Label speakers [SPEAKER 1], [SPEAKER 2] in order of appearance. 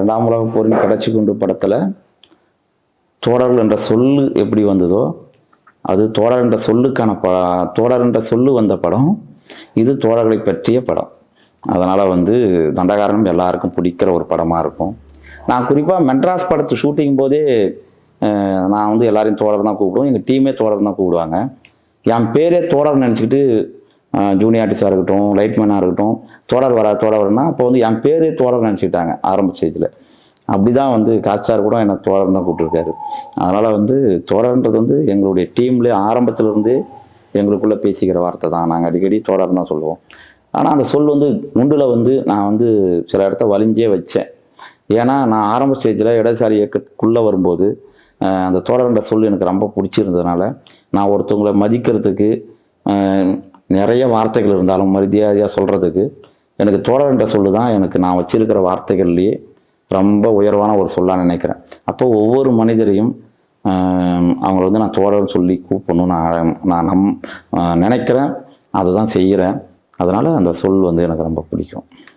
[SPEAKER 1] இரண்டாம் உலகப் போரின் கடைசி குண்டு படத்தில் தோழர்கள் என்ற சொல்லு எப்படி வந்ததோ, அது தோழர் என்ற சொல்லுக்கான தோழர் என்ற சொல்லு வந்த படம். இது தோழர்களை பற்றிய படம். அதனால் தண்டகாரண்யம் எல்லாருக்கும் பிடிக்கிற ஒரு படமாக இருக்கும். நான் குறிப்பாக மெட்ராஸ் படத்து ஷூட்டிங் போதே நான் எல்லாரையும் தோழர் தான் கூப்பிடுவோம். எங்கள் டீமே தோழர் தான் கூப்பிடுவாங்க. என் பேரே தோழர் நினச்சிக்கிட்டு ஜூனியர் ஆர்டிஸ்டாக இருக்கட்டும், லைட்மேனாக இருக்கட்டும், தோழர்னா அப்போ என் பேரே தோழர் நினச்சிக்கிட்டாங்க ஆரம்ப ஸ்டேஜில். அப்படி தான் காட்சார் கூட என்னை தோழர் தான் கூப்பிட்டுருக்காரு. அதனால் தோழர்ன்றது எங்களுடைய டீம்லேயே ஆரம்பத்திலேருந்தே எங்களுக்குள்ளே பேசிக்கிற வார்த்தை தான். நாங்கள் அடிக்கடி தோழர் தான் சொல்லுவோம். ஆனால் அந்த சொல் முண்டில் நான் சில இடத்த வலிஞ்சே வச்சேன். ஏன்னா நான் ஆரம்ப ஸ்டேஜில் இடதுசாரி இயக்கத்துக்குள்ளே வரும்போது அந்த தோழர்ன்ற சொல் எனக்கு ரொம்ப பிடிச்சிருந்ததுனால, நான் ஒருத்தவங்களை மதிக்கிறதுக்கு நிறைய வார்த்தைகள் இருந்தாலும் மரியாதையாக சொல்கிறதுக்கு எனக்கு தோழர்ன்ற சொல்லு தான் நான் வச்சிருக்கிற வார்த்தைகள்லேயே ரொம்ப உயர்வான ஒரு சொல்லாக நினைக்கிறேன். அப்போ ஒவ்வொரு மனிதரையும் அவங்கள நான் தோழர்னு சொல்லி கூப்பிடணும்னு நான் நினைக்கிறேன். அதை தான் செய்கிறேன். அதனால் அந்த சொல் எனக்கு ரொம்ப பிடிக்கும்.